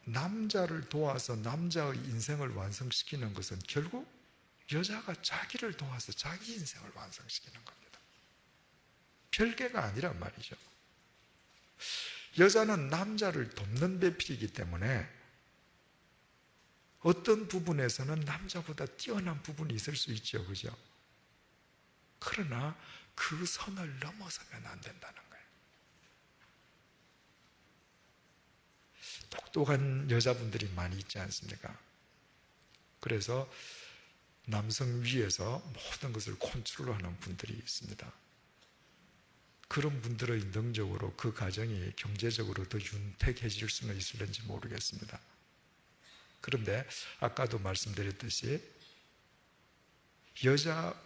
남자를 도와서 남자의 인생을 완성시키는 것은 결국 여자가 자기를 도와서 자기 인생을 완성시키는 겁니다. 별개가 아니란 말이죠. 여자는 남자를 돕는 배필이기 때문에 어떤 부분에서는 남자보다 뛰어난 부분이 있을 수 있죠. 그죠? 그러나 그 선을 넘어서면 안 된다는 거예요. 똑똑한 여자분들이 많이 있지 않습니까? 그래서 남성 위에서 모든 것을 컨트롤하는 분들이 있습니다. 그런 분들의 능력으로 그 가정이 경제적으로 더 윤택해질 수는 있을는지 모르겠습니다. 그런데 아까도 말씀드렸듯이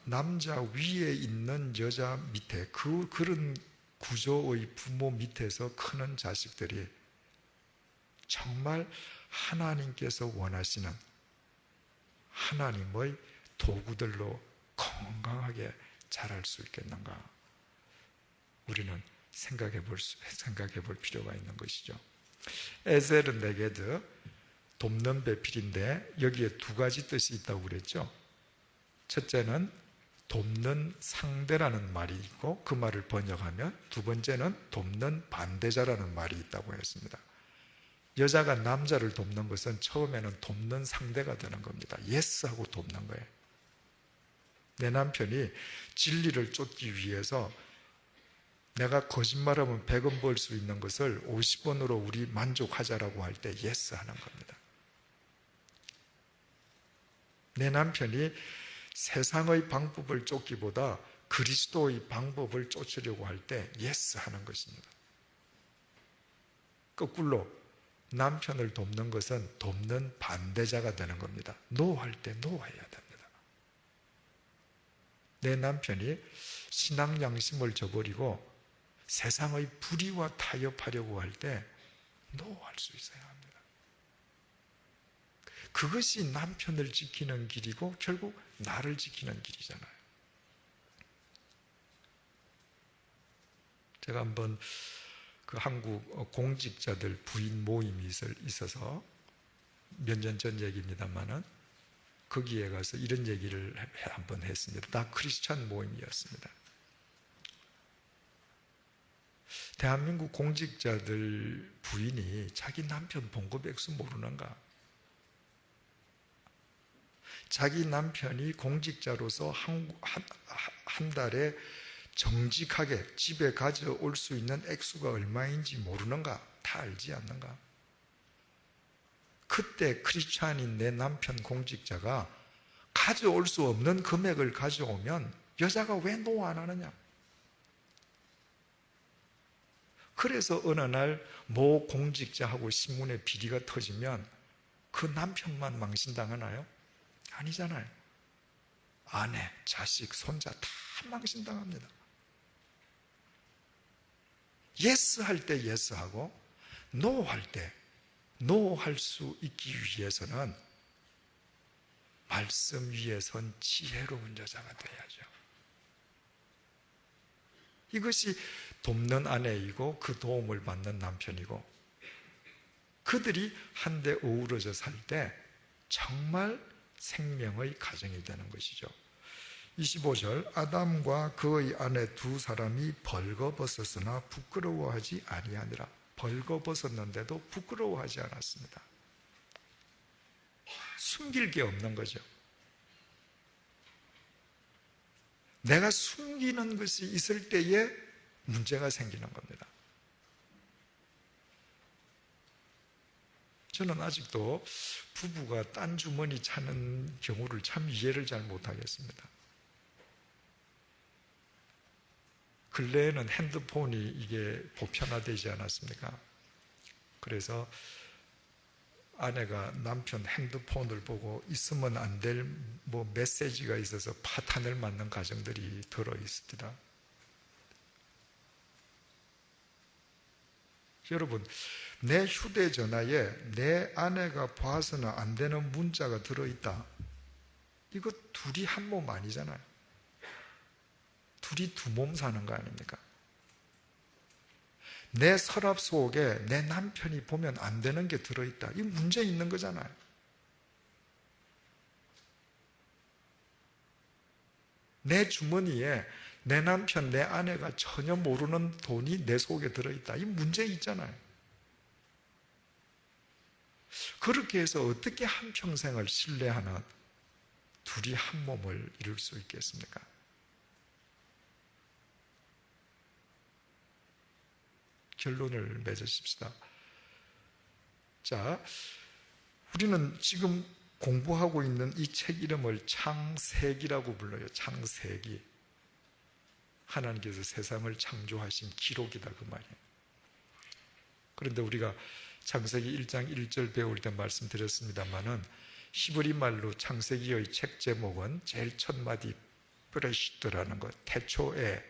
남자 위에 있는 여자 밑에 그런 구조의 부모 밑에서 크는 자식들이 정말 하나님께서 원하시는 하나님의 도구들로 건강하게 자랄 수 있겠는가? 우리는 생각해 볼 필요가 있는 것이죠. 에셀은 네게드, 돕는 배필인데 여기에 두 가지 뜻이 있다고 그랬죠. 첫째는 돕는 상대라는 말이 있고 그 말을 번역하면 두 번째는 돕는 반대자라는 말이 있다고 했습니다. 여자가 남자를 돕는 것은 처음에는 돕는 상대가 되는 겁니다. 예스하고 돕는 거예요. 내 남편이 진리를 쫓기 위해서 내가 거짓말하면 100원 벌 수 있는 것을 50원으로 우리 만족하자라고 할 때 예스 하는 겁니다. 내 남편이 세상의 방법을 쫓기보다 그리스도의 방법을 쫓으려고 할 때 예스 하는 것입니다. 거꾸로 남편을 돕는 것은 돕는 반대자가 되는 겁니다. 노 할 때 노 해야 됩니다. 내 남편이 신앙 양심을 저버리고 세상의 불의와 타협하려고 할 때 노 할 수 있어야 합니다. 그것이 남편을 지키는 길이고 결국 나를 지키는 길이잖아요. 제가 한번 그 한국 공직자들 부인 모임이 있어서 몇 년 전 얘기입니다만은 거기에 가서 이런 얘기를 한번 했습니다. 다 크리스찬 모임이었습니다. 대한민국 공직자들 부인이 자기 남편 봉급 액수 모르는가? 자기 남편이 공직자로서 한 달에 정직하게 집에 가져올 수 있는 액수가 얼마인지 모르는가? 다 알지 않는가? 그때 크리스찬인 내 남편 공직자가 가져올 수 없는 금액을 가져오면 여자가 왜 노 안 하느냐? 그래서 어느 날 모 공직자하고 신문에 비리가 터지면 그 남편만 망신당하나요? 아니잖아요. 아내, 자식, 손자 다 망신당합니다. 예스 할 때 예스 하고 노 할 때 노 할 수 있기 위해서는 말씀 위에 선 지혜로운 여자가 돼야죠. 이것이 돕는 아내이고 그 도움을 받는 남편이고 그들이 한데 어우러져 살 때 정말 생명의 가정이 되는 것이죠. 25절 아담과 그의 아내 두 사람이 벌거벗었으나 부끄러워하지 아니하니라. 벌거벗었는데도 부끄러워하지 않았습니다. 숨길 게 없는 거죠. 내가 숨기는 것이 있을 때에 문제가 생기는 겁니다. 저는 아직도 부부가 딴 주머니 차는 경우를 참 이해를 잘 못하겠습니다. 근래에는 핸드폰이 이게 보편화되지 않았습니까? 그래서 아내가 남편 핸드폰을 보고 있으면 안 될 메시지가 있어서 파탄을 맞는 가정들이 들어 있습니다. 여러분, 내 휴대전화에 내 아내가 봐서는 안 되는 문자가 들어있다. 이거 둘이 한 몸 아니잖아요. 둘이 두 몸 사는 거 아닙니까? 내 서랍 속에 내 남편이 보면 안 되는 게 들어있다. 이 문제 있는 거잖아요. 내 주머니에 내 남편, 내 아내가 전혀 모르는 돈이 내 속에 들어있다. 이 문제 있잖아요. 그렇게 해서 어떻게 한평생을 신뢰하는 둘이 한 몸을 이룰 수 있겠습니까? 결론을 맺으십시다. 자, 우리는 지금 공부하고 있는 이 책 이름을 창세기라고 불러요. 창세기. 하나님께서 세상을 창조하신 기록이다 그 말이에요. 그런데 우리가 창세기 1장 1절 배울 때 말씀드렸습니다마는 히브리 말로 창세기의 책 제목은 제일 첫 마디 브레시트라는 것, 태초에,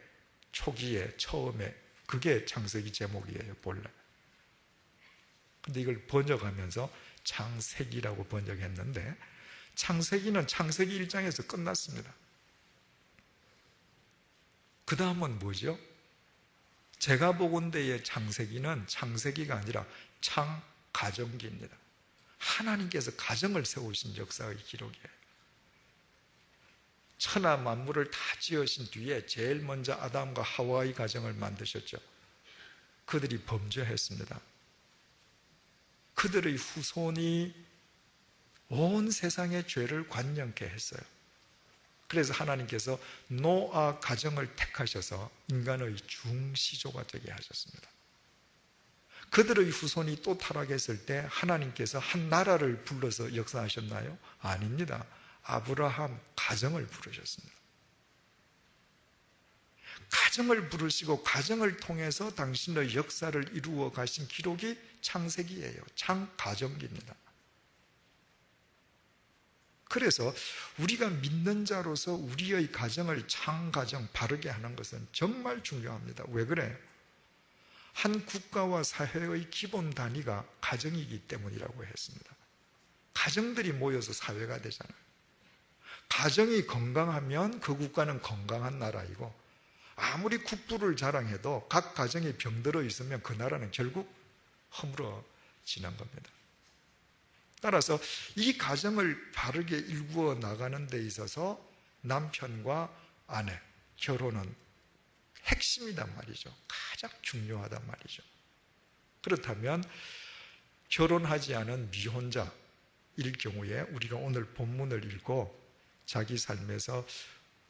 초기에, 처음에, 그게 창세기 제목이에요, 본래. 근데 이걸 번역하면서 창세기라고 번역했는데, 창세기는 창세기 1장에서 끝났습니다. 그 다음은 뭐죠? 제가 보건대의 창세기는 창세기가 아니라 창가정기입니다. 하나님께서 가정을 세우신 역사의 기록이에요. 천하 만물을 다 지으신 뒤에 제일 먼저 아담과 하와의 가정을 만드셨죠. 그들이 범죄했습니다. 그들의 후손이 온 세상의 죄를 관영케 했어요. 그래서 하나님께서 노아 가정을 택하셔서 인간의 중시조가 되게 하셨습니다. 그들의 후손이 또 타락했을 때 하나님께서 한 나라를 불러서 역사하셨나요? 아닙니다. 아브라함 가정을 부르셨습니다. 가정을 부르시고 가정을 통해서 당신의 역사를 이루어 가신 기록이 창세기예요. 창가정기입니다. 그래서 우리가 믿는 자로서 우리의 가정을 창가정 바르게 하는 것은 정말 중요합니다. 왜 그래요? 한 국가와 사회의 기본 단위가 가정이기 때문이라고 했습니다. 가정들이 모여서 사회가 되잖아요. 가정이 건강하면 그 국가는 건강한 나라이고, 아무리 국부를 자랑해도 각 가정이 병들어 있으면 그 나라는 결국 허물어지는 겁니다. 따라서 이 가정을 바르게 일구어 나가는 데 있어서 남편과 아내, 결혼은 핵심이란 말이죠. 가장 중요하단 말이죠. 그렇다면 결혼하지 않은 미혼자일 경우에 우리가 오늘 본문을 읽고 자기 삶에서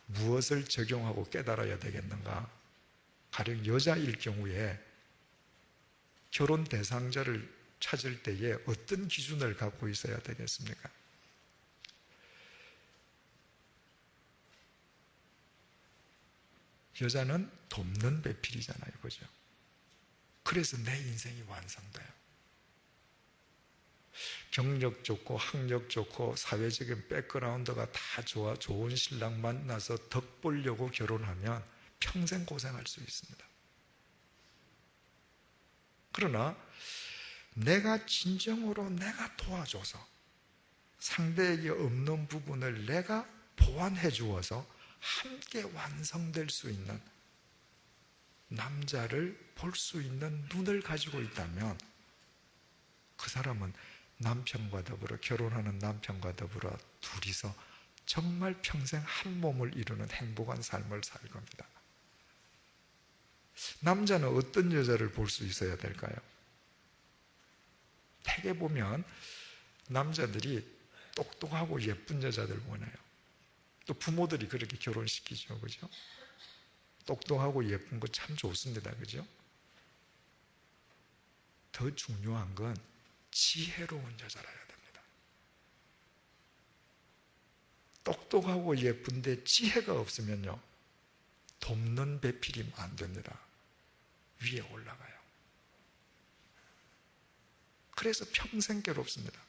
무엇을 적용하고 깨달아야 되겠는가? 가령 여자일 경우에 결혼 대상자를 찾을 때에 어떤 기준을 갖고 있어야 되겠습니까? 여자는 돕는 배필이잖아요, 그죠? 그래서 내 인생이 완성돼요. 경력 좋고 학력 좋고 사회적인 백그라운드가 다 좋아 좋은 신랑 만나서 덕 보려고 결혼하면 평생 고생할 수 있습니다. 그러나 내가 진정으로 내가 도와줘서 상대에게 없는 부분을 내가 보완해 주어서 함께 완성될 수 있는 남자를 볼 수 있는 눈을 가지고 있다면 그 사람은 남편과 더불어, 결혼하는 남편과 더불어 둘이서 정말 평생 한 몸을 이루는 행복한 삶을 살 겁니다. 남자는 어떤 여자를 볼 수 있어야 될까요? 대개 보면 남자들이 똑똑하고 예쁜 여자들 원해요. 또 부모들이 그렇게 결혼시키죠, 그죠? 똑똑하고 예쁜 거 참 좋습니다, 그죠? 더 중요한 건 지혜로운 여자라야 됩니다. 똑똑하고 예쁜데 지혜가 없으면요, 돕는 배필이면 안 됩니다. 위에 올라가요. 그래서 평생 괴롭습니다.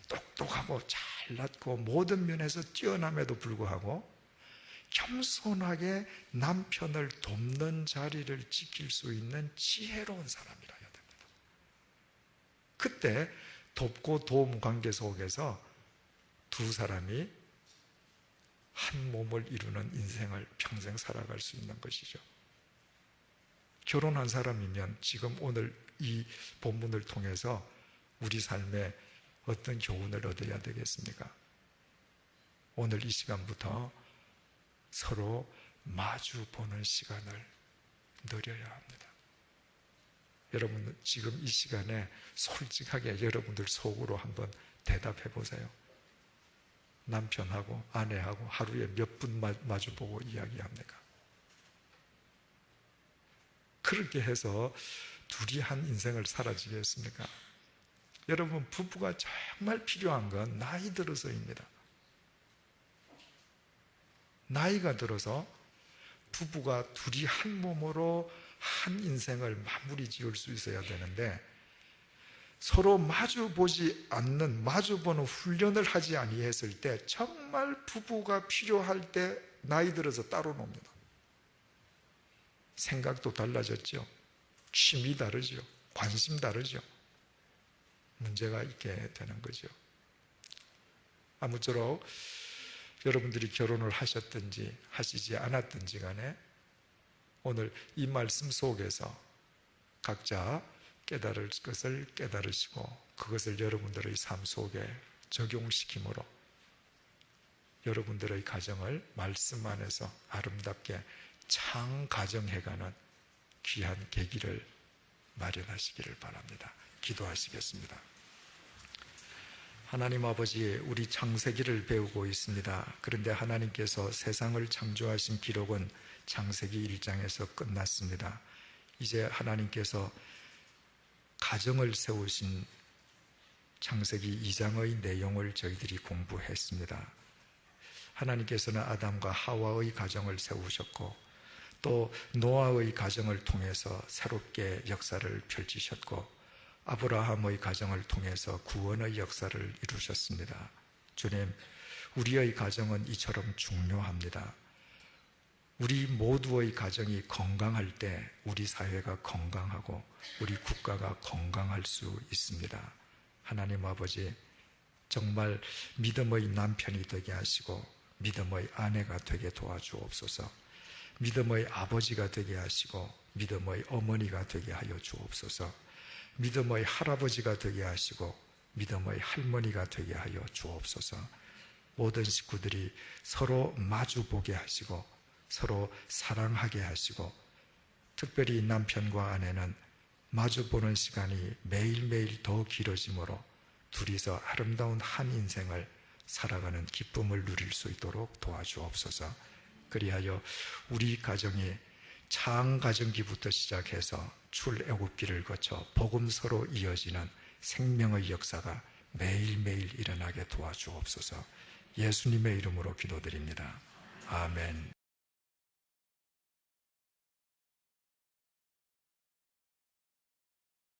똑똑하고 잘났고 모든 면에서 뛰어남에도 불구하고 겸손하게 남편을 돕는 자리를 지킬 수 있는 지혜로운 사람이라야 됩니다. 그때 돕고 도움 관계 속에서 두 사람이 한 몸을 이루는 인생을 평생 살아갈 수 있는 것이죠. 결혼한 사람이면 지금 오늘 이 본문을 통해서 우리 삶에 어떤 교훈을 얻어야 되겠습니까? 오늘 이 시간부터 서로 마주 보는 시간을 누려야 합니다. 여러분 지금 이 시간에 솔직하게 여러분들 속으로 한번 대답해 보세요. 남편하고 아내하고 하루에 몇 분 마주보고 이야기합니까? 그렇게 해서 둘이 한 인생을 살아지겠습니까? 여러분 부부가 정말 필요한 건 나이 들어서입니다. 나이가 들어서 부부가 둘이 한 몸으로 한 인생을 마무리 지을 수 있어야 되는데 서로 마주보지 않는 마주보는 훈련을 하지 아니했을 때 정말 부부가 필요할 때 나이 들어서 따로 놉니다. 생각도 달라졌죠. 취미 다르죠. 관심 다르죠. 문제가 있게 되는 거죠. 아무쪼록 여러분들이 결혼을 하셨든지 하시지 않았든지 간에 오늘 이 말씀 속에서 각자 깨달을 것을 깨달으시고 그것을 여러분들의 삶 속에 적용시킴으로 여러분들의 가정을 말씀 안에서 아름답게 창가정해가는 귀한 계기를 마련하시기를 바랍니다. 기도하시겠습니다. 하나님 아버지, 우리 창세기를 배우고 있습니다. 그런데 하나님께서 세상을 창조하신 기록은 창세기 1장에서 끝났습니다. 이제 하나님께서 가정을 세우신 창세기 2장의 내용을 저희들이 공부했습니다. 하나님께서는 아담과 하와의 가정을 세우셨고 또 노아의 가정을 통해서 새롭게 역사를 펼치셨고 아브라함의 가정을 통해서 구원의 역사를 이루셨습니다. 주님, 우리의 가정은 이처럼 중요합니다. 우리 모두의 가정이 건강할 때 우리 사회가 건강하고 우리 국가가 건강할 수 있습니다. 하나님 아버지, 정말 믿음의 남편이 되게 하시고 믿음의 아내가 되게 도와주옵소서. 믿음의 아버지가 되게 하시고 믿음의 어머니가 되게 하여 주옵소서. 믿음의 할아버지가 되게 하시고 믿음의 할머니가 되게 하여 주옵소서. 모든 식구들이 서로 마주보게 하시고 서로 사랑하게 하시고 특별히 남편과 아내는 마주보는 시간이 매일매일 더 길어지므로 둘이서 아름다운 한 인생을 살아가는 기쁨을 누릴 수 있도록 도와주옵소서. 그리하여 우리 가정이 창가정기부터 시작해서 출애굽기를 거쳐 복음서로 이어지는 생명의 역사가 매일매일 일어나게 도와주옵소서. 예수님의 이름으로 기도드립니다. 아멘.